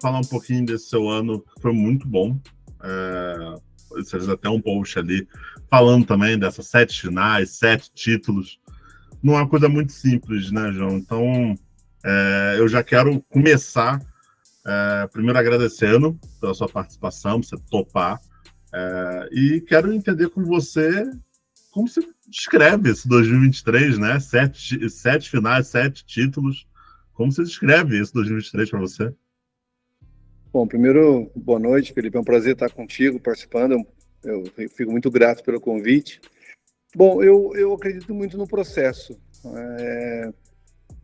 falar um pouquinho desse seu ano, que foi muito bom. Você fez até um post ali falando também dessas 7 finais, 7 títulos. Não é uma coisa muito simples, né, João? Então, eu já quero começar primeiro agradecendo pela sua participação, por você topar. E quero entender com você como você descreve esse 2023, né? 7 finais, 7 títulos. Como você descreve esse 2023 para você? Bom, primeiro, boa noite, Felipe. É um prazer estar contigo, participando. Eu fico muito grato pelo convite. Bom, eu acredito muito no processo.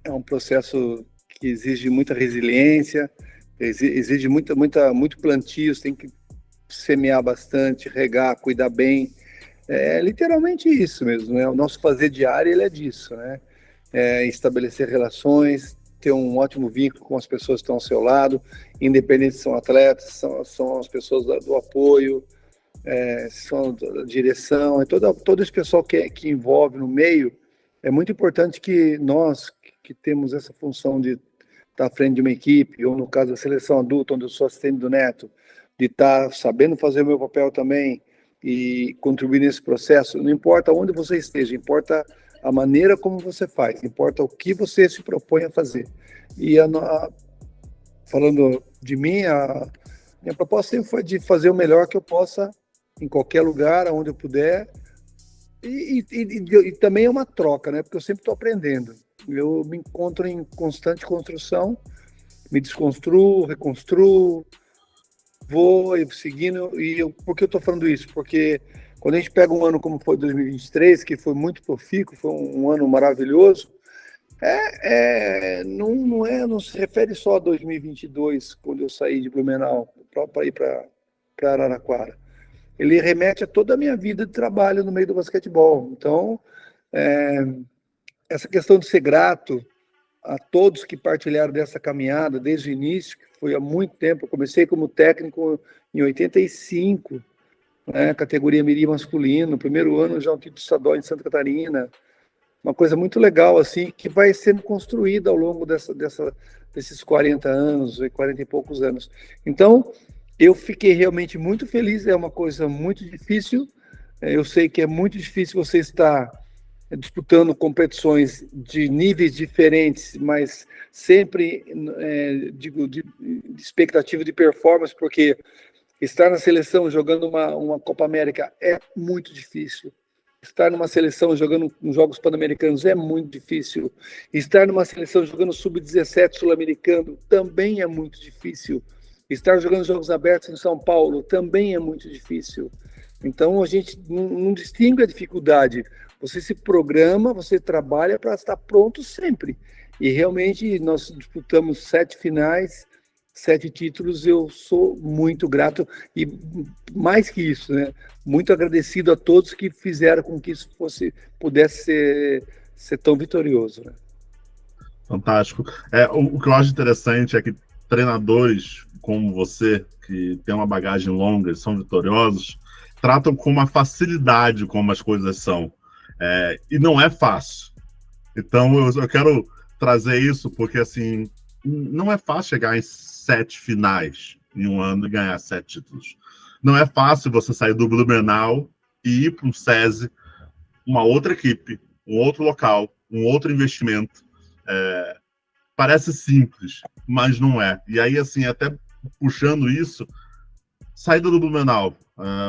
É um processo que exige muita resiliência, exige muito plantio, você tem que semear bastante, regar, cuidar bem. É literalmente isso mesmo, né? O nosso fazer diário, ele é disso, né? Estabelecer relações, ter um ótimo vínculo com as pessoas que estão ao seu lado, independente se são atletas, são as pessoas do apoio, são da direção, todo esse pessoal que envolve no meio. É muito importante que nós, que temos essa função de estar à frente de uma equipe, ou no caso da seleção adulta, onde eu sou assistente do Neto, de estar sabendo fazer o meu papel também e contribuir nesse processo, não importa onde você esteja, importa a maneira como você faz, importa o que você se propõe a fazer. E falando de mim, a minha proposta sempre foi de fazer o melhor que eu possa em qualquer lugar, onde eu puder. E também é uma troca, né? Porque eu sempre estou aprendendo. Eu me encontro em constante construção, me desconstruo, reconstruo, vou seguindo. Por que eu estou falando isso? Porque quando a gente pega um ano como foi 2023, que foi muito profícuo, foi um ano maravilhoso, não se refere só a 2022, quando eu saí de Blumenau para ir para Araraquara. Ele remete a toda a minha vida de trabalho no meio do basquetebol. Então, essa questão de ser grato a todos que partilharam dessa caminhada desde o início, que foi há muito tempo. Eu comecei como técnico em 85, né, categoria mirim masculino. No primeiro ano já um título estadual em Santa Catarina. Uma coisa muito legal, assim, que vai sendo construída ao longo desses 40 anos, 40 e poucos anos. Então, eu fiquei realmente muito feliz, é uma coisa muito difícil. Eu sei que é muito difícil você estar disputando competições de níveis diferentes, mas sempre, digo, de expectativa de performance, porque estar na seleção jogando uma Copa América é muito difícil. Estar numa seleção jogando nos Jogos Pan-Americanos é muito difícil. Estar numa seleção jogando Sub-17 sul-americano também é muito difícil. Estar jogando Jogos Abertos em São Paulo também é muito difícil. Então, a gente não distingue a dificuldade. Você se programa, você trabalha para estar pronto sempre. E realmente nós disputamos 7 finais, 7 títulos. Eu sou muito grato e, mais que isso, né, muito agradecido a todos que fizeram com que isso pudesse ser tão vitorioso, né? Fantástico. O que eu acho interessante é que treinadores como você, que tem uma bagagem longa e são vitoriosos, tratam com uma facilidade como as coisas são. E não é fácil. Então, eu quero trazer isso porque, assim, não é fácil chegar em 7 finais em um ano e ganhar 7 títulos. Não é fácil você sair do Blumenau e ir para um SESI, uma outra equipe, um outro local, um outro investimento. Parece simples, mas não é. E aí, assim, até puxando isso, saída do Blumenau.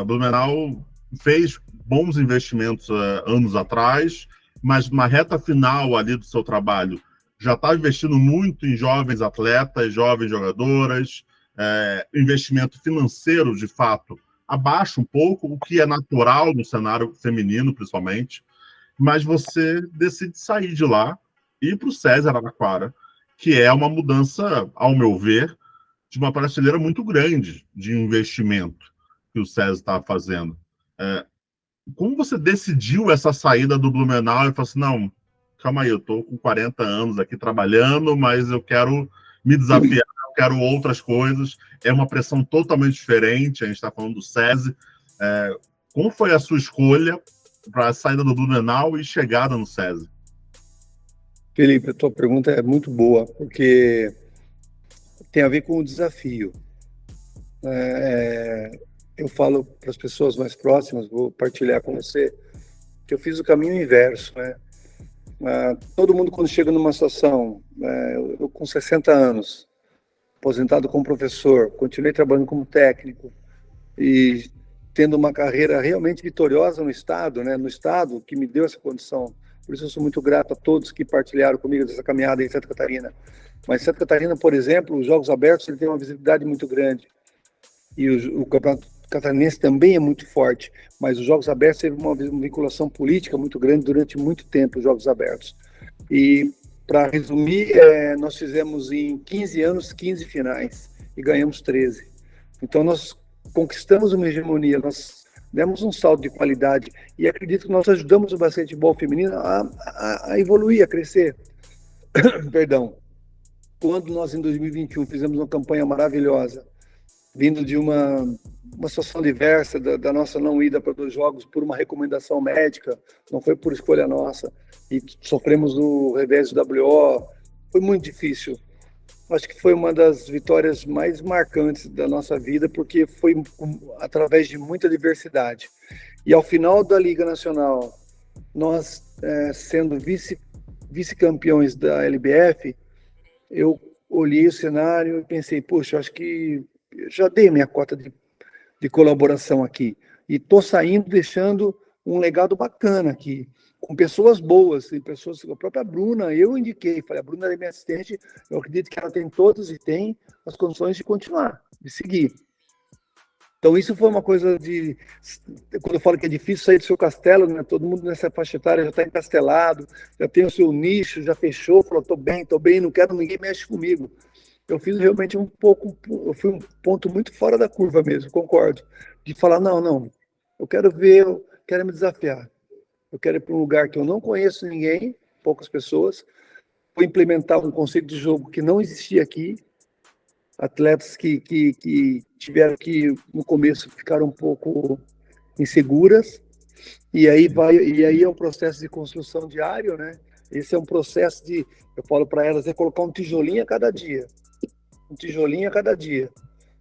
Blumenau fez bons investimentos anos atrás, mas na reta final ali do seu trabalho já está investindo muito em jovens atletas, jovens jogadoras, investimento financeiro, de fato, abaixa um pouco, o que é natural no cenário feminino, principalmente, mas você decide sair de lá e ir para o SESI Araraquara, que é uma mudança, ao meu ver, de uma prateleira muito grande de investimento que o SESI está fazendo. Como você decidiu essa saída do Blumenau e falou assim, não, calma aí, eu estou com 40 anos aqui trabalhando, mas eu quero me desafiar, eu quero outras coisas, é uma pressão totalmente diferente, a gente está falando do SESI. Como foi a sua escolha para a saída do Blumenau e chegada no SESI? Felipe, a tua pergunta é muito boa, porque tem a ver com o desafio. Eu falo para as pessoas mais próximas, vou partilhar com você, que eu fiz o caminho inverso, né? Todo mundo, quando chega numa situação, eu com 60 anos, aposentado como professor, continuei trabalhando como técnico e tendo uma carreira realmente vitoriosa no Estado, né? No Estado que me deu essa condição. Por isso eu sou muito grato a todos que partilharam comigo dessa caminhada em Santa Catarina. Mas Santa Catarina, por exemplo, os Jogos Abertos, ele tem uma visibilidade muito grande. E o Campeonato Catarinense também é muito forte, mas os Jogos Abertos teve uma vinculação política muito grande durante muito tempo, os Jogos Abertos. E, para resumir, nós fizemos em 15 anos 15 finais e ganhamos 13. Então, nós conquistamos uma hegemonia, nós demos um salto de qualidade e acredito que nós ajudamos o basquetebol feminino a evoluir, a crescer. Perdão. Quando nós, em 2021, fizemos uma campanha maravilhosa, vindo de uma situação diversa da nossa não ida para os Jogos por uma recomendação médica, não foi por escolha nossa, e sofremos o revés do WO, foi muito difícil. Acho que foi uma das vitórias mais marcantes da nossa vida, porque foi através de muita diversidade. E ao final da Liga Nacional, nós sendo vice-campeões da LBF, eu olhei o cenário e pensei, poxa, acho que já dei minha cota de colaboração aqui. E estou saindo, deixando um legado bacana aqui, com pessoas boas, e pessoas, a própria Bruna, eu indiquei, falei, a Bruna é minha assistente, eu acredito que ela tem todas e tem as condições de continuar, de seguir. Então isso foi uma coisa quando eu falo que é difícil sair do seu castelo, né? Todo mundo nessa faixa etária já está encastelado, já tem o seu nicho, já fechou, falou, estou bem, não quero, ninguém mexe comigo. Eu fiz realmente eu fui um ponto muito fora da curva mesmo, concordo, de falar, não, eu quero me desafiar, eu quero ir para um lugar que eu não conheço ninguém, poucas pessoas, vou implementar um conceito de jogo que não existia aqui, atletas que tiveram que, no começo, ficaram um pouco inseguras, e aí é um processo de construção diário, né? Esse é um processo eu falo para elas, colocar um tijolinho a cada dia,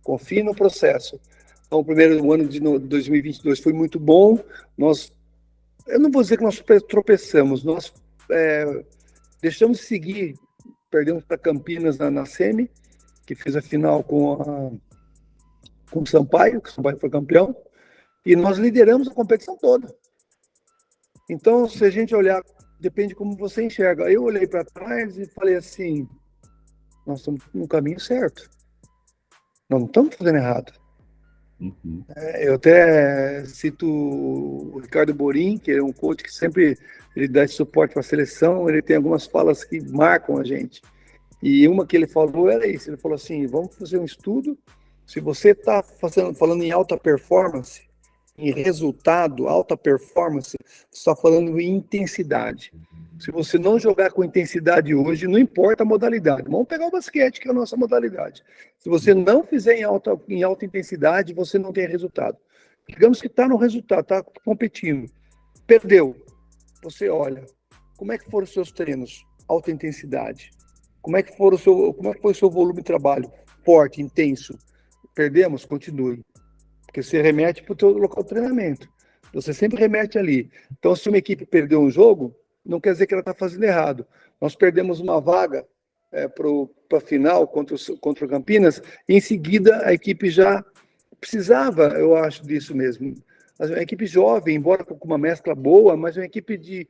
confie no processo. Então, o primeiro ano de 2022 foi muito bom, eu não vou dizer que nós tropeçamos, nós deixamos de seguir, perdemos para Campinas na semi, que fez a final com o Sampaio, que o Sampaio foi campeão, e nós lideramos a competição toda. Então, se a gente olhar, depende de como você enxerga. Eu olhei para trás e falei assim, nós estamos no caminho certo. Nós não estamos fazendo errado. Uhum. Eu até cito o Ricardo Borin, que é um coach que sempre ele dá esse suporte para a seleção, ele tem algumas falas que marcam a gente. E uma que ele falou era isso, ele falou assim, vamos fazer um estudo, se você está falando em alta performance, em resultado, alta performance, você está falando em intensidade. Se você não jogar com intensidade hoje, não importa a modalidade. Vamos pegar o basquete, que é a nossa modalidade. Se você não fizer em alta intensidade, você não tem resultado. Digamos que está no resultado, está competindo. Perdeu. Você olha, como é que foram os seus treinos? Alta intensidade. Como é que foi o seu volume de trabalho? Forte, intenso. Perdemos? Continue. Porque você remete para o seu local de treinamento. Você sempre remete ali. Então, se uma equipe perdeu um jogo, não quer dizer que ela está fazendo errado. Nós perdemos uma vaga para a final contra o Campinas, e em seguida a equipe já precisava, eu acho, disso mesmo. A equipe jovem, embora com uma mescla boa, mas uma equipe de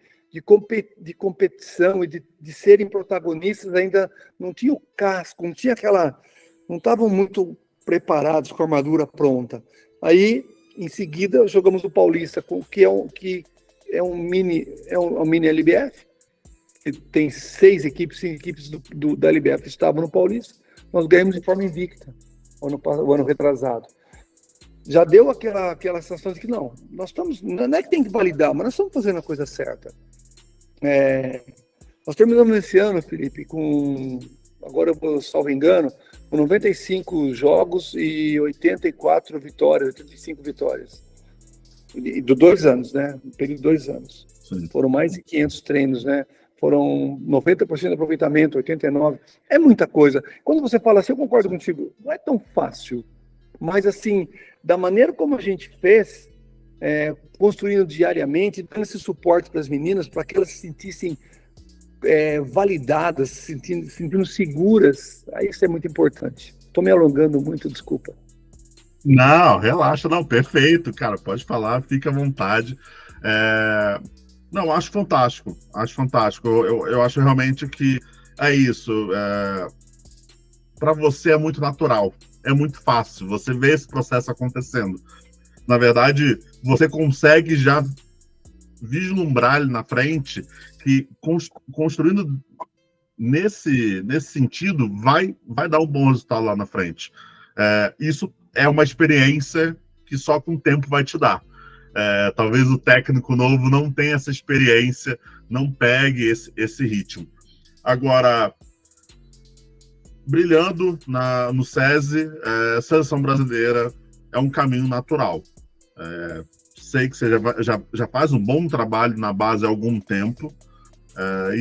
competição e de serem protagonistas, ainda não tinha o casco, não tinha não estavam muito preparados com a armadura pronta. Aí, em seguida, jogamos o Paulista, que é um mini LBF, que tem 6 equipes, 5 equipes da LBF que estavam no Paulista. Nós ganhamos de forma invicta o ano retrasado. Já deu aquela sensação de que não é que tem que validar, mas nós estamos fazendo a coisa certa. Nós terminamos esse ano, Felipe, agora eu vou, salvo engano, com 95 jogos e 85 vitórias. De 2 anos, né? No período de 2 anos. Sim. Foram mais de 500 treinos, né? foram 90% de aproveitamento, 89%. É muita coisa. Quando você fala assim, eu concordo contigo, não é tão fácil. Mas, assim, da maneira como a gente fez, construindo diariamente, dando esse suporte para as meninas, para que elas se sentissem validadas, se sentindo seguras, aí isso é muito importante. Estou me alongando muito, desculpa. Não, relaxa, não, perfeito, cara, pode falar, fica à vontade. Não, acho fantástico, acho fantástico. Eu acho realmente que é isso. Para você é muito natural, é muito fácil, você vê esse processo acontecendo. Na verdade, você consegue já vislumbrar ali na frente que construindo nesse sentido vai dar um bom resultado lá na frente. Isso é uma experiência que só com o tempo vai te dar. Talvez o técnico novo não tenha essa experiência, não pegue esse ritmo. Agora, brilhando no SESI, a seleção brasileira é um caminho natural. Sei que você já faz um bom trabalho na base há algum tempo,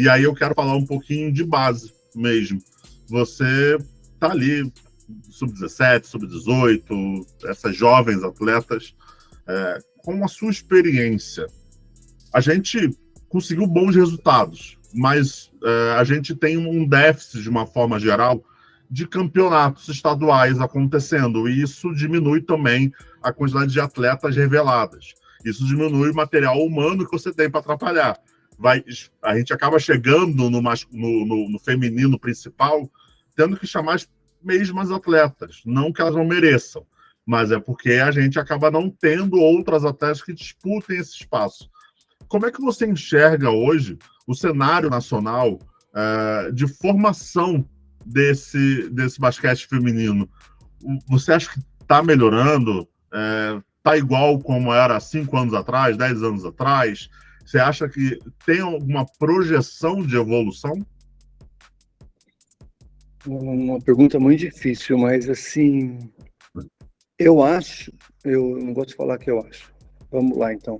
e aí eu quero falar um pouquinho de base mesmo. Você está ali, sub-17, sub-18, essas jovens atletas, com a sua experiência. A gente conseguiu bons resultados, mas a gente tem um déficit, de uma forma geral, de campeonatos estaduais acontecendo, e isso diminui também a quantidade de atletas reveladas. Isso diminui o material humano que você tem para atrapalhar. A gente acaba chegando no feminino principal, tendo que chamar as mesmas atletas, não que elas não mereçam, mas é porque a gente acaba não tendo outras atletas que disputem esse espaço. Como é que você enxerga hoje o cenário nacional de formação desse basquete feminino? Você acha que está melhorando? Está igual como era 5 anos atrás, 10 anos atrás? Você acha que tem alguma projeção de evolução? Uma pergunta muito difícil, mas assim, eu não gosto de falar que eu acho. Vamos lá, então.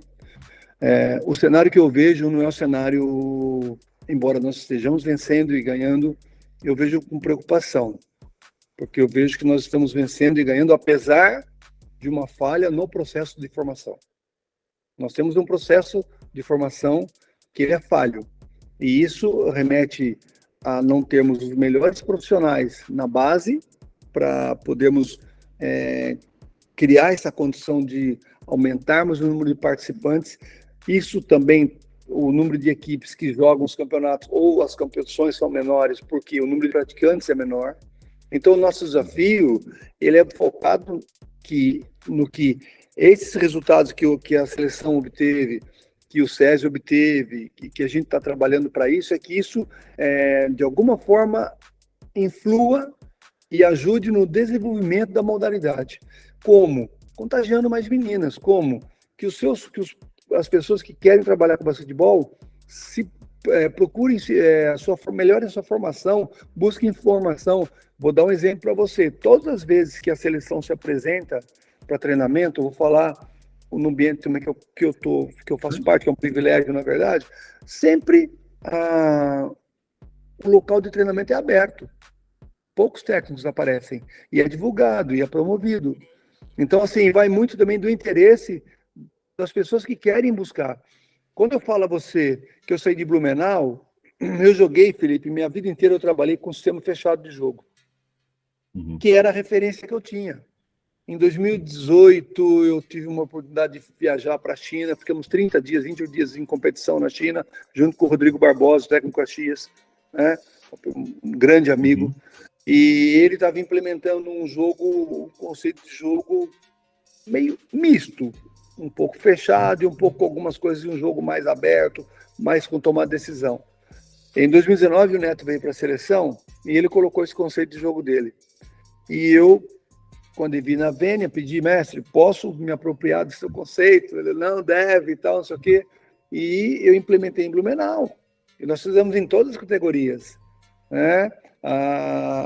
O cenário que eu vejo não é um cenário, embora nós estejamos vencendo e ganhando, eu vejo com preocupação, porque eu vejo que nós estamos vencendo e ganhando apesar de uma falha no processo de formação. Nós temos um processo de formação que é falho, e isso remete a não termos os melhores profissionais na base para podermos criar essa condição de aumentarmos o número de participantes. Isso também, o número de equipes que jogam os campeonatos ou as competições são menores porque o número de praticantes é menor. Então, o nosso desafio ele é focado no que esses resultados que a seleção obteve, que o SESI obteve, que a gente está trabalhando para isso, é que isso, de alguma forma, influa e ajude no desenvolvimento da modalidade. Como? Contagiando mais meninas. Como? Que as pessoas que querem trabalhar com basquetebol procurem melhorem a sua formação, busquem informação. Vou dar um exemplo para você. Todas as vezes que a seleção se apresenta para treinamento, eu vou falar no ambiente também que eu faço parte, que é um privilégio, na verdade, sempre o local de treinamento é aberto. Poucos técnicos aparecem, e é divulgado, e é promovido. Então, assim, vai muito também do interesse das pessoas que querem buscar. Quando eu falo a você que eu saí de Blumenau, eu joguei, Felipe, minha vida inteira eu trabalhei com sistema fechado de jogo, que era a referência que eu tinha. Em 2018, eu tive uma oportunidade de viajar para a China, ficamos 30 dias, 21 dias em competição na China, junto com o Rodrigo Barbosa, técnico Caxias, né? Um grande amigo. E ele estava implementando um conceito de jogo meio misto, um pouco fechado e um pouco algumas coisas de um jogo mais aberto, mais com tomar decisão. Em 2019, o Neto veio para a seleção e ele colocou esse conceito de jogo dele. E eu, quando vi na Vênia, pedi, mestre, posso me apropriar do seu conceito? Ele, não, deve e tal, não sei o quê. E eu implementei em Blumenau. E nós fizemos em todas as categorias, né?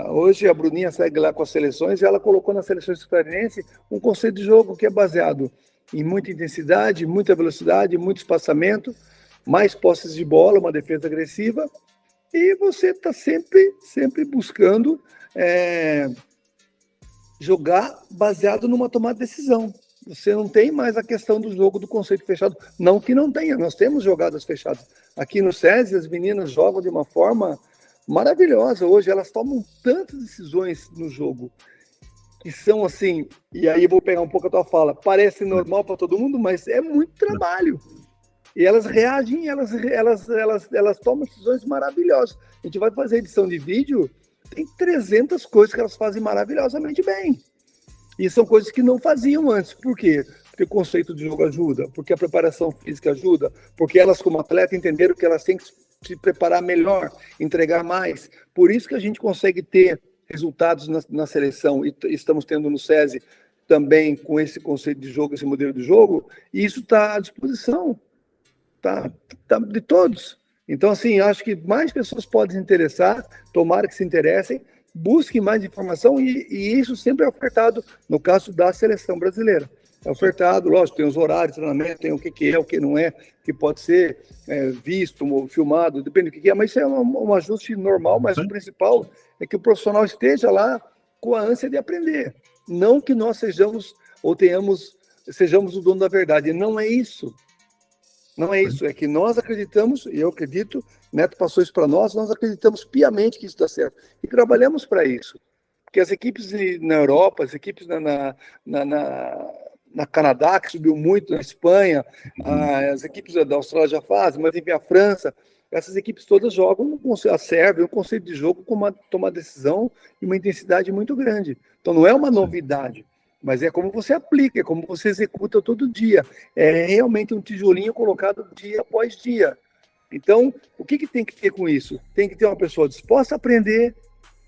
Hoje a Bruninha segue lá com as seleções e ela colocou na seleção experiência um conceito de jogo que é baseado em muita intensidade, muita velocidade, muito espaçamento, mais posses de bola, uma defesa agressiva, e você está sempre buscando jogar baseado numa tomada de decisão. Você não tem mais a questão do jogo do conceito fechado. Não que não tenha, nós temos jogadas fechadas. Aqui no SESI, as meninas jogam de uma forma maravilhosa. Hoje elas tomam tantas decisões no jogo que são assim, e aí eu vou pegar um pouco a tua fala, parece normal para todo mundo, mas é muito trabalho. E elas reagem, elas tomam decisões maravilhosas. A gente vai fazer edição de vídeo, tem 300 coisas que elas fazem maravilhosamente bem. E são coisas que não faziam antes. Por quê? Porque o conceito de jogo ajuda, porque a preparação física ajuda, porque elas, como atleta, entenderam que elas têm que se preparar melhor, entregar mais. Por isso que a gente consegue ter resultados na seleção, e estamos tendo no SESI também com esse conceito de jogo, esse modelo de jogo, e isso está à disposição tá de todos. Então, assim, acho que mais pessoas podem se interessar, tomara que se interessem, busquem mais informação, e isso sempre é ofertado no caso da seleção brasileira. É ofertado, lógico, tem os horários de treinamento, tem o que é, o que não é, que pode ser visto, filmado, depende do que é, mas isso é um ajuste normal, mas o principal é que o profissional esteja lá com a ânsia de aprender. Não que nós sejamos o dono da verdade. Não é isso. Não é isso. É que nós acreditamos, e eu acredito, Neto passou isso para nós acreditamos piamente que isso dá certo. E trabalhamos para isso. Porque as equipes na Europa, as equipes na Canadá, que subiu muito, na Espanha, as equipes da Austrália já fazem, mas enfim, a França, essas equipes todas jogam, a Sérvia, um conceito de jogo com uma decisão e uma intensidade muito grande. Então não é uma novidade, mas é como você aplica, é como você executa todo dia. É realmente um tijolinho colocado dia após dia. Então, o que tem que ter com isso? Tem que ter uma pessoa disposta a aprender,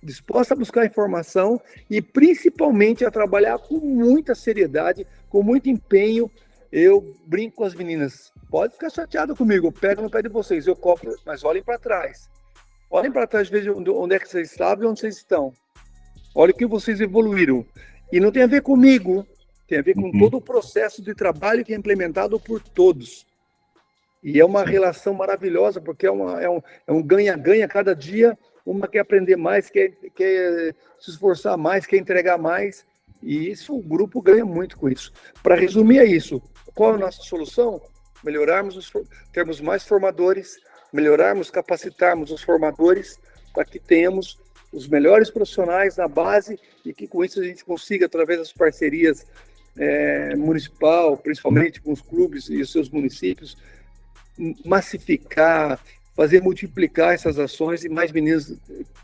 disposta a buscar informação e principalmente a trabalhar com muita seriedade, com muito empenho. Eu brinco com as meninas, pode ficar chateado comigo, eu pego no pé de vocês, eu cobro, mas olhem para trás. Olhem para trás, vejam onde é que vocês estavam e onde vocês estão. Olhem o que vocês evoluíram. E não tem a ver comigo, tem a ver com todo o processo de trabalho que é implementado por todos. E é uma relação maravilhosa, porque é um ganha-ganha cada dia. Uma quer aprender mais, quer se esforçar mais, quer entregar mais. E isso, o grupo ganha muito com isso. Para resumir, é isso. Qual é a nossa solução? Termos mais formadores, melhorarmos, capacitarmos os formadores para que tenhamos os melhores profissionais na base e que com isso a gente consiga, através das parcerias municipal, principalmente com os clubes e os seus municípios, massificar, fazer multiplicar essas ações e mais meninos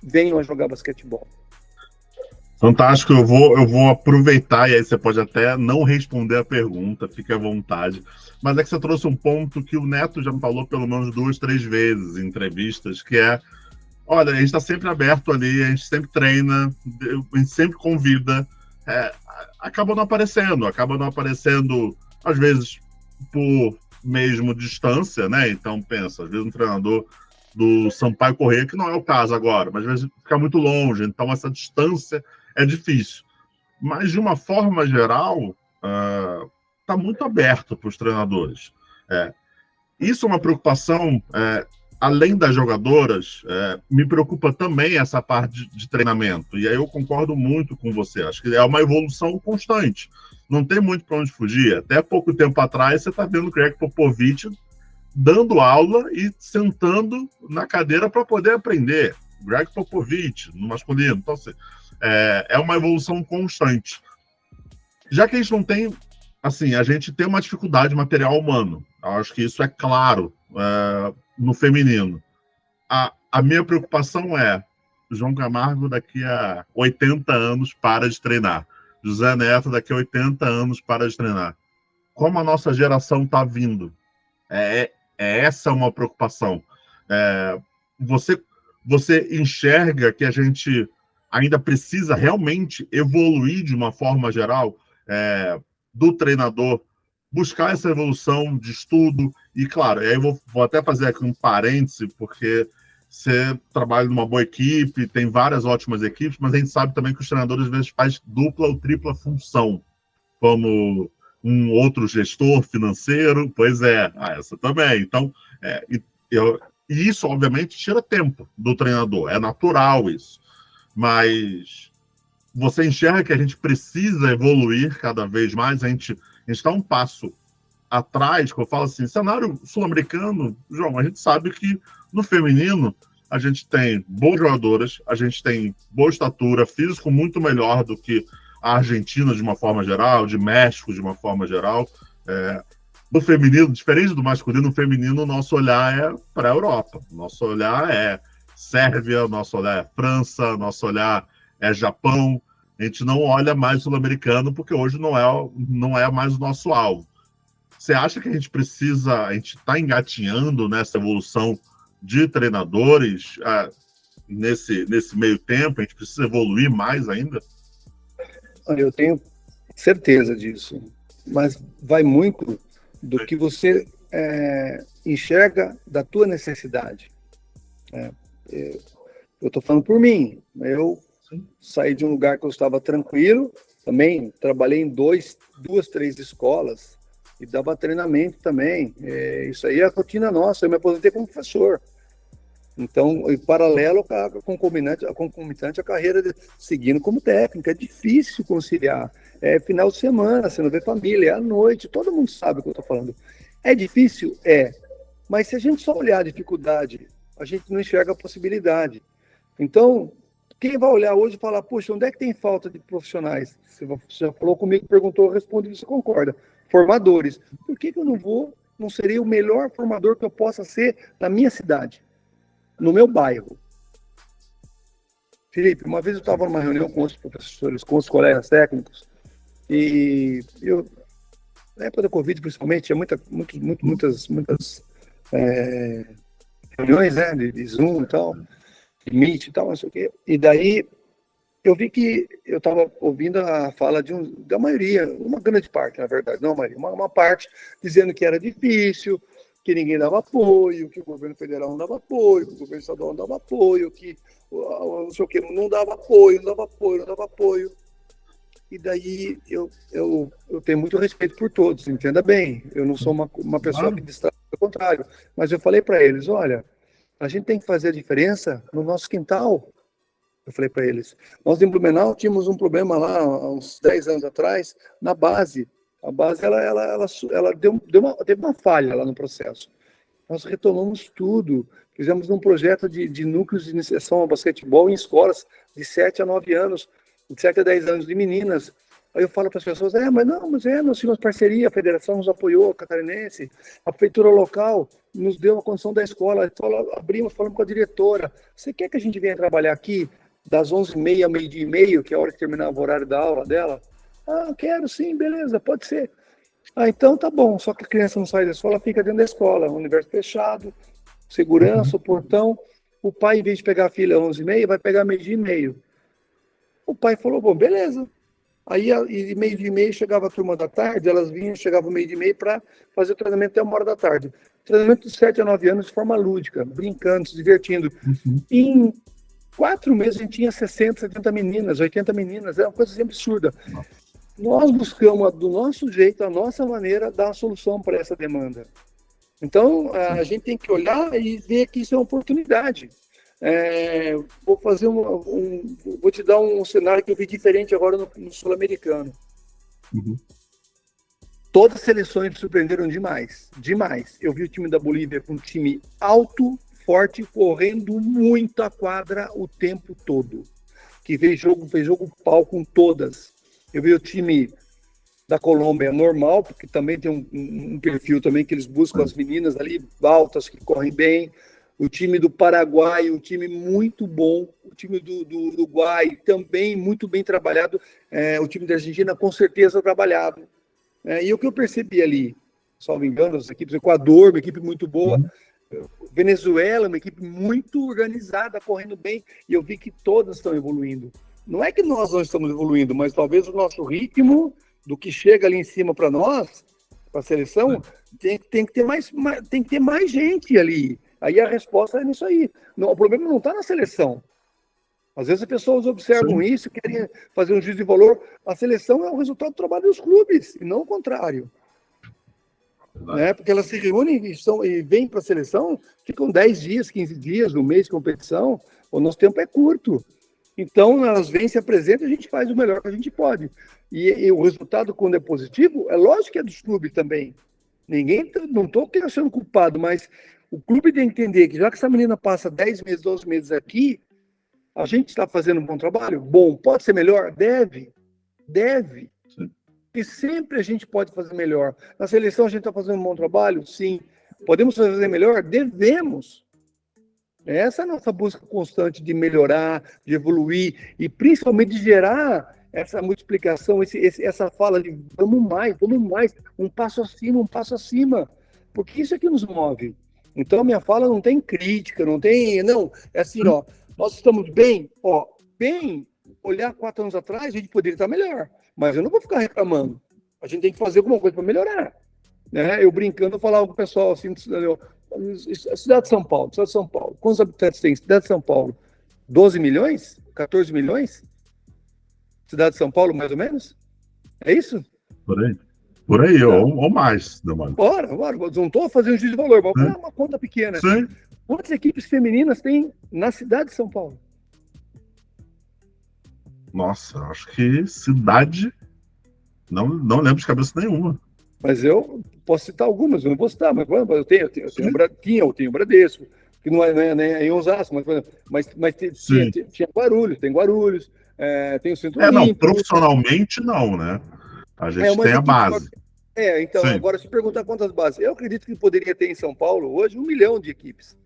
venham a jogar basquetebol. Fantástico, eu vou aproveitar, e aí você pode até não responder a pergunta, fique à vontade, mas é que você trouxe um ponto que o Neto já me falou pelo menos 2, 3 vezes em entrevistas, que é, olha, a gente está sempre aberto ali, a gente sempre treina, a gente sempre convida, acaba não aparecendo, às vezes, por mesmo distância, né? Então, pensa, às vezes um treinador do Sampaio Corrêa, que não é o caso agora, mas às vezes fica muito longe, então essa distância é difícil. Mas, de uma forma geral, está muito aberto para os treinadores. Isso é uma preocupação, além das jogadoras, me preocupa também essa parte de treinamento. E aí eu concordo muito com você. Acho que é uma evolução constante. Não tem muito para onde fugir. Até pouco tempo atrás, você está vendo o Greg Popovich dando aula e sentando na cadeira para poder aprender. Greg Popovich, no masculino. Então, assim, é uma evolução constante. Já que a gente não tem, assim, a gente tem uma dificuldade de material humano. Eu acho que isso é claro no feminino. A minha preocupação é João Camargo daqui a 80 anos para de treinar. José Neto daqui a 80 anos para de treinar. Como a nossa geração está vindo? Essa uma preocupação. Você enxerga que a gente ainda precisa realmente evoluir de uma forma geral, do treinador, buscar essa evolução de estudo, e claro, aí eu vou até fazer aqui um parêntese, porque você trabalha numa boa equipe, tem várias ótimas equipes, mas a gente sabe também que os treinadores às vezes fazem dupla ou tripla função, como um outro gestor financeiro, essa também. Então, E isso, obviamente, tira tempo do treinador. É natural isso. Mas você enxerga que a gente precisa evoluir cada vez mais. A gente está um passo atrás, que eu falo assim, cenário sul-americano, João, a gente sabe que no feminino a gente tem boas jogadoras, a gente tem boa estatura, físico muito melhor do que a Argentina de uma forma geral, de México de uma forma geral. No feminino, diferente do masculino, no feminino o nosso olhar é para a Europa, o nosso olhar é Sérvia, nosso olhar é França, nosso olhar é Japão. A gente não olha mais sul-americano porque hoje não é mais o nosso alvo. Você acha que a gente está engatinhando nessa evolução de treinadores nesse meio tempo? A gente precisa evoluir mais ainda? Eu tenho certeza disso, mas vai muito do que você enxerga da tua necessidade. Eu estou falando por mim. Eu saí de um lugar que eu estava tranquilo, também trabalhei em duas, três escolas e dava treinamento também. Isso aí é a rotina nossa. Eu me aposentei como professor. Então, em paralelo, concomitante a carreira seguindo como técnico. É difícil conciliar. É final de semana, você não vê família, é à noite, todo mundo sabe o que eu estou falando. É difícil? Mas se a gente só olhar a dificuldade, a gente não enxerga a possibilidade. Então, quem vai olhar hoje e falar, poxa, onde é que tem falta de profissionais? Você já falou comigo, perguntou, eu respondi, você concorda. Formadores. Por que eu não seria o melhor formador que eu possa ser na minha cidade? No meu bairro. Felipe, uma vez eu estava numa reunião com os professores, com os colegas técnicos, e eu, na época da Covid, principalmente, tinha muitas reuniões, né, de Zoom e tal, de Meet e tal, não sei o quê. E daí eu vi que eu estava ouvindo a fala da maioria, uma grande parte, na verdade, não a maioria, uma parte dizendo que era difícil, que ninguém dava apoio, que o governo federal não dava apoio, que o governo estadual não dava apoio, que não sei o que, não dava apoio. E daí eu tenho muito respeito por todos, entenda bem. Eu não sou uma pessoa que distrai, ao contrário. Mas eu falei para eles, olha, a gente tem que fazer a diferença no nosso quintal. Eu falei para eles, nós em Blumenau tínhamos um problema lá, há uns 10 anos atrás, na base. A base, ela teve uma falha lá no processo. Nós retomamos tudo, fizemos um projeto de núcleos de iniciação ao basquetebol em escolas de 7 a 9 anos, de 7 a 10 anos de meninas. Aí eu falo para as pessoas, nós tínhamos parceria, a federação nos apoiou, a catarinense, a prefeitura local nos deu a condição da escola, então abrimos, falamos com a diretora, você quer que a gente venha trabalhar aqui das 11h30 ao meio-dia e meio, que é a hora que terminava o horário da aula dela? Quero sim, beleza, pode ser. Então tá bom, só que a criança não sai da escola, fica dentro da escola, universo fechado, segurança, o portão. O pai, em vez de pegar a filha às 11h30, vai pegar meio-dia e meio. O pai falou, bom, beleza. Aí, meio-dia e meio, chegava a turma da tarde, elas vinham, chegavam meio-dia e meio para fazer o treinamento até 1h da tarde. Treinamento de 7 a 9 anos de forma lúdica, brincando, se divertindo. Em 4 meses, a gente tinha 60, 70 meninas, 80 meninas, era uma coisa assim absurda. Nós buscamos, do nosso jeito, a nossa maneira, dar a solução para essa demanda. Então, a gente tem que olhar e ver que isso é uma oportunidade. Vou te dar um cenário que eu vi diferente agora no Sul-Americano. Todas as seleções me surpreenderam demais. Eu vi o time da Bolívia com um time alto, forte, correndo muito a quadra o tempo todo. Que fez jogo pau com todas. Eu vi o time da Colômbia normal, porque também tem um perfil também que eles buscam as meninas ali, altas, que correm bem. O time do Paraguai, um time muito bom. O time do Uruguai também muito bem trabalhado. O time da Argentina, com certeza, trabalhado. E o que eu percebi ali, salvo engano, as equipes, Equador, uma equipe muito boa. Venezuela, uma equipe muito organizada, correndo bem. E eu vi que todas estão evoluindo. Não é que nós não estamos evoluindo, mas talvez o nosso ritmo do que chega ali em cima para nós, para a seleção, tem que ter mais gente ali. Aí a resposta é nisso aí. Não, o problema não está na seleção. Às vezes as pessoas observam isso, querem fazer um juízo de valor. A seleção é o resultado do trabalho dos clubes, e não o contrário. né? Porque elas se reúnem e vêm para a seleção, ficam 10 dias, 15 dias, no mês de competição, o nosso tempo é curto. Então, elas vêm, se apresentam, a gente faz o melhor que a gente pode. E o resultado, quando é positivo, é lógico que é dos clubes também. Não estou achando culpado, mas o clube tem que entender que já que essa menina passa 10 meses, 12 meses aqui, a gente está fazendo um bom trabalho? Bom, pode ser melhor? Deve. E sempre a gente pode fazer melhor. Na seleção a gente está fazendo um bom trabalho? Sim. Podemos fazer melhor? Devemos. Essa é a nossa busca constante de melhorar, de evoluir e principalmente de gerar essa multiplicação, essa fala de vamos mais, um passo acima, porque isso é que nos move. Então, minha fala não tem crítica, não, é assim, ó, nós estamos bem, olhar 4 anos atrás, a gente poderia estar melhor, mas eu não vou ficar reclamando, a gente tem que fazer alguma coisa para melhorar, né? Eu brincando, eu falava com o pessoal assim, cidade de São Paulo, quantos habitantes tem? Cidade de São Paulo, 12 milhões? 14 milhões? Cidade de São Paulo, mais ou menos? É isso? Por aí, tá. ou mais. Bora, não estou fazendo juízo de valor, vamos fazer uma conta pequena. Sim. Quantas equipes femininas tem na cidade de São Paulo? Nossa, acho que cidade, não lembro de cabeça nenhuma. Mas eu posso citar algumas, eu não vou citar, mas eu tenho Bradesco, que não é em Osasco, mas tinha Guarulhos, tem Guarulhos, tem o Centro Olímpico. Não, profissionalmente não, né? A gente tem a base. Então, sim. Agora se perguntar quantas bases, eu acredito que poderia ter em São Paulo hoje 1 milhão de equipes.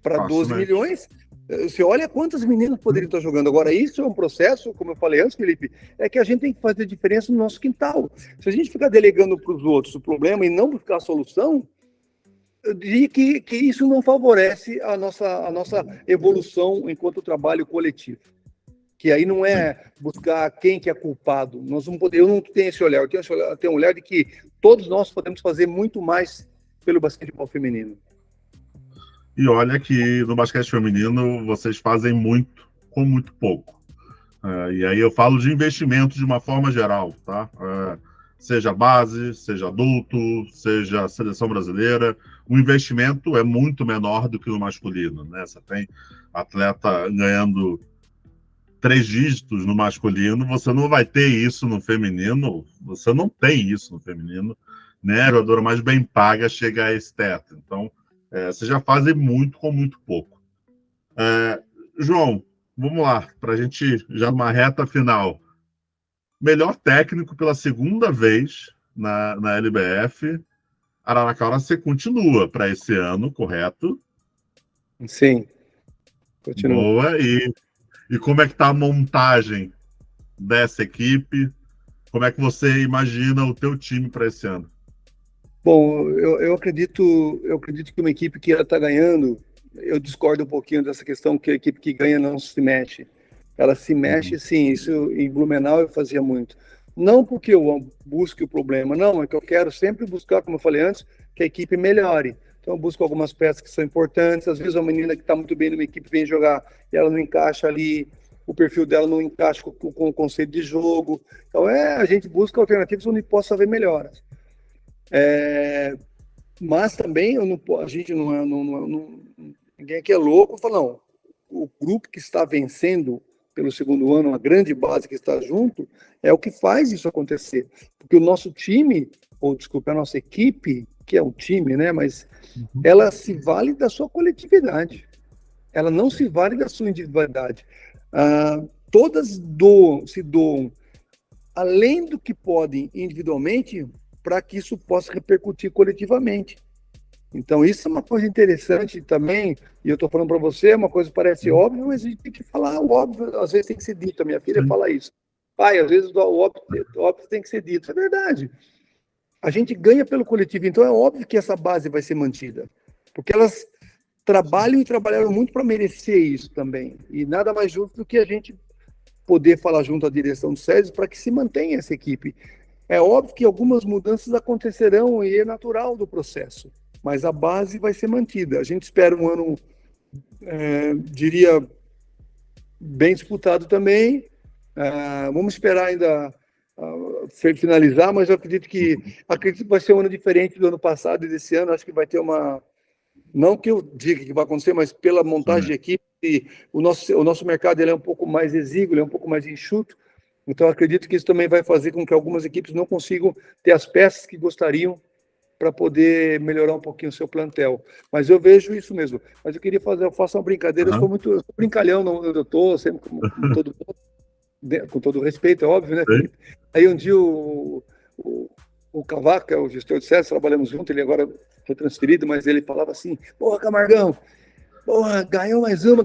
Para 12 milhões, você olha quantas meninas poderiam estar jogando. Agora, isso é um processo, como eu falei antes, Felipe, é que a gente tem que fazer diferença no nosso quintal. Se a gente ficar delegando para os outros o problema e não buscar a solução, eu diria que isso não favorece a nossa evolução enquanto trabalho coletivo. Que aí não é buscar quem que é culpado. Eu não tenho esse olhar, eu tenho um olhar de que todos nós podemos fazer muito mais pelo basquetebol feminino. E olha que no basquete feminino vocês fazem muito com muito pouco. E aí eu falo de investimento de uma forma geral, tá? Seja base, seja adulto, seja seleção brasileira, o investimento é muito menor do que no masculino, né? Você tem atleta ganhando 3 dígitos no masculino, você não vai ter isso no feminino, você não tem isso no feminino, né? A jogadora mais bem paga chega a esse teto. Então, vocês já fazem muito com muito pouco. João, vamos lá, para a gente já numa reta final. Melhor técnico pela segunda vez na LBF. Araraquara, você continua para esse ano, correto? Sim, continua. Boa, e como é que está a montagem dessa equipe? Como é que você imagina o teu time para esse ano? Bom, eu acredito que uma equipe que está ganhando, eu discordo um pouquinho dessa questão que a equipe que ganha não se mexe. Ela se mexe, sim, isso em Blumenau eu fazia muito. Não porque eu busque o problema, não, é que eu quero sempre buscar, como eu falei antes, que a equipe melhore. Então eu busco algumas peças que são importantes, às vezes uma menina que está muito bem numa equipe vem jogar e ela não encaixa ali, o perfil dela não encaixa com o conceito de jogo. Então a gente busca alternativas onde possa haver melhoras. Mas também a gente ninguém aqui é louco, fala, não, o grupo que está vencendo pelo segundo ano, uma grande base que está junto, é o que faz isso acontecer. Porque o nosso time, a nossa equipe, que é um time, né, mas ela se vale da sua coletividade. Ela não se vale da sua individualidade. Todas se doam além do que podem individualmente para que isso possa repercutir coletivamente. Então, isso é uma coisa interessante também, e eu estou falando para você, uma coisa que parece óbvia, mas a gente tem que falar o óbvio, às vezes tem que ser dito. A minha filha fala isso. Pai, às vezes o óbvio tem que ser dito. É verdade. A gente ganha pelo coletivo, então é óbvio que essa base vai ser mantida, porque elas trabalham e trabalharam muito para merecer isso também. E nada mais justo do que a gente poder falar junto à direção do SESI para que se mantenha essa equipe. É óbvio que algumas mudanças acontecerão e é natural do processo, mas a base vai ser mantida. A gente espera um ano, diria, bem disputado também. Vamos esperar ainda finalizar, mas eu acredito que vai ser um ano diferente do ano passado e desse ano. Acho que vai ter não que eu diga que vai acontecer, mas pela montagem de equipe, o nosso mercado ele é um pouco mais exíguo, ele é um pouco mais enxuto. Então, eu acredito que isso também vai fazer com que algumas equipes não consigam ter as peças que gostariam para poder melhorar um pouquinho o seu plantel. Mas eu vejo isso mesmo. Mas eu faço uma brincadeira, eu sou brincalhão, eu estou sempre com todo respeito, é óbvio, né, Felipe? Aí um dia o Cavaco, que é o gestor de SESI, trabalhamos junto, ele agora foi transferido, mas ele falava assim, porra, Camargão, porra, ganhou mais uma.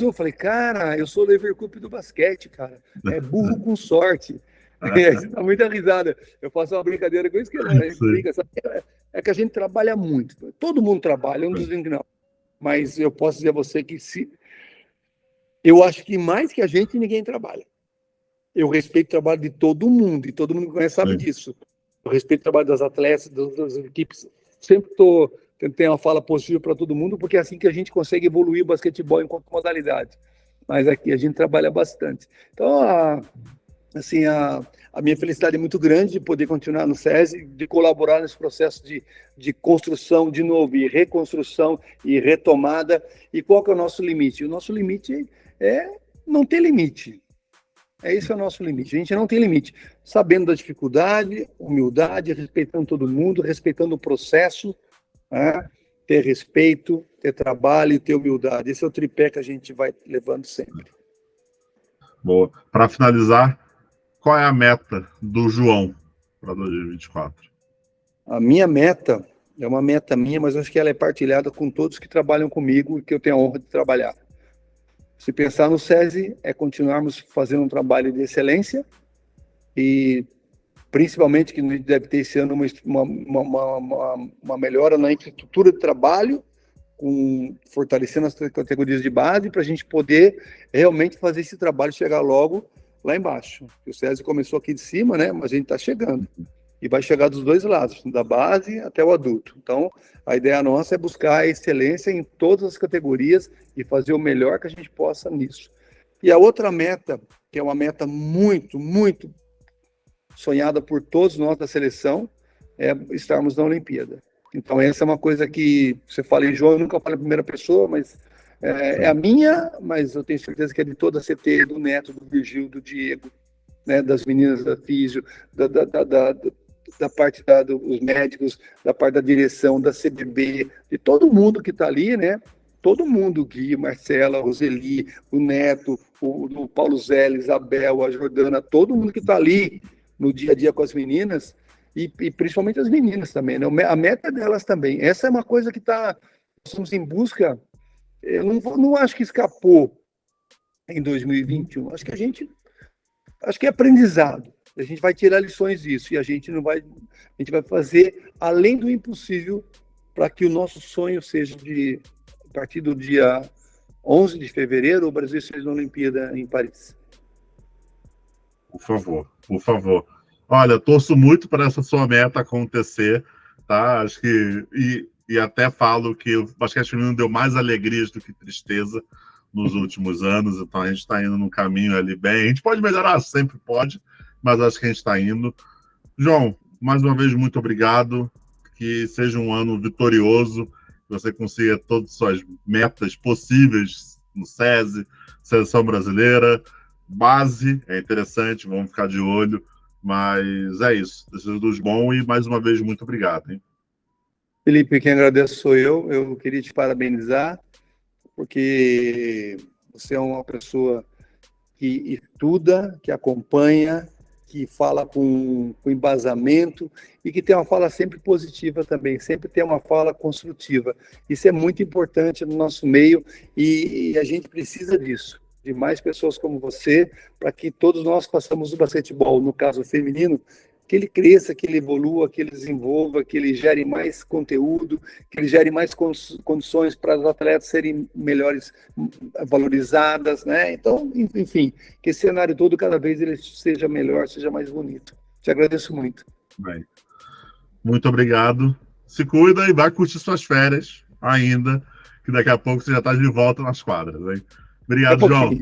Eu falei, cara, eu sou o Leverkusen do basquete, cara. É burro com sorte. Você dá muita risada. Eu faço uma brincadeira com isso, que a gente brinca, sabe? É que a gente trabalha muito. Todo mundo trabalha, eu não dizendo que não. Mas eu posso dizer a você que eu acho que mais que a gente, ninguém trabalha. Eu respeito o trabalho de todo mundo, e todo mundo que conhece sabe disso. Eu respeito o trabalho das atletas, das equipes. Sempre tenho uma fala positiva para todo mundo, porque é assim que a gente consegue evoluir o basquetebol enquanto modalidade. Mas aqui a gente trabalha bastante. Então, a minha felicidade é muito grande de poder continuar no SESI, de colaborar nesse processo de construção de novo, e reconstrução e retomada. E qual que é o nosso limite? O nosso limite é não ter limite. Esse é o nosso limite. A gente não tem limite. Sabendo da dificuldade, humildade, respeitando todo mundo, respeitando o processo, né? Ter respeito, ter trabalho e ter humildade. Esse é o tripé que a gente vai levando sempre. Boa. Para finalizar, qual é a meta do João para 2024? A minha meta é uma meta minha, mas acho que ela é partilhada com todos que trabalham comigo e que eu tenho a honra de trabalhar. Se pensar no SESI, é continuarmos fazendo um trabalho de excelência e, principalmente, que a gente deve ter esse ano uma melhora na infraestrutura de trabalho, fortalecendo as categorias de base, para a gente poder realmente fazer esse trabalho chegar logo lá embaixo. O SESI começou aqui de cima, né? Mas a gente está chegando. E vai chegar dos dois lados, da base até o adulto. Então, a ideia nossa é buscar a excelência em todas as categorias e fazer o melhor que a gente possa nisso. E a outra meta, que é uma meta muito, muito sonhada por todos nós da seleção, é estarmos na Olimpíada. Então, essa é uma coisa que você fala em João, eu nunca falo em primeira pessoa, mas é a minha, mas eu tenho certeza que é de toda a CT, do Neto, do Virgil, do Diego, né, das meninas da Físio, da parte dos médicos, da parte da direção, da CBB, de todo mundo que está ali, né? Todo mundo, Gui, Marcela, Roseli, o Neto, o Paulo Zé, Isabel, a Jordana, todo mundo que está ali no dia a dia com as meninas, e principalmente as meninas também, né? A meta delas também. Essa é uma coisa que estamos em busca, eu não acho que escapou em 2021, acho que é aprendizado. A gente vai tirar lições disso e a gente vai fazer além do impossível para que o nosso sonho seja a partir do dia 11 de fevereiro, o Brasil seja na Olimpíada em Paris. Por favor. Olha, torço muito para essa sua meta acontecer, tá? Acho que e até falo que o basquete feminino deu mais alegrias do que tristeza nos últimos anos, então a gente está indo num caminho ali bem. A gente pode melhorar, sempre pode, mas acho que a gente está indo. João, mais uma vez, muito obrigado. Que seja um ano vitorioso, que você consiga todas as suas metas possíveis no SESI, Seleção Brasileira, base, é interessante, vamos ficar de olho, mas é isso. Desejo dos bons e, mais uma vez, muito obrigado. Hein? Felipe, quem agradece sou eu. Eu queria te parabenizar, porque você é uma pessoa que estuda, que acompanha, que fala com embasamento e que tem uma fala sempre positiva também, sempre tem uma fala construtiva. Isso é muito importante no nosso meio e a gente precisa disso, de mais pessoas como você, para que todos nós façamos o basquetebol, no caso feminino, que ele cresça, que ele evolua, que ele desenvolva, que ele gere mais conteúdo, que ele gere mais condições para os atletas serem melhores valorizadas, né? Então, enfim, que esse cenário todo, cada vez ele seja melhor, seja mais bonito. Te agradeço muito. Bem, muito obrigado. Se cuida e vai curtir suas férias ainda, que daqui a pouco você já está de volta nas quadras. Hein? Obrigado, João.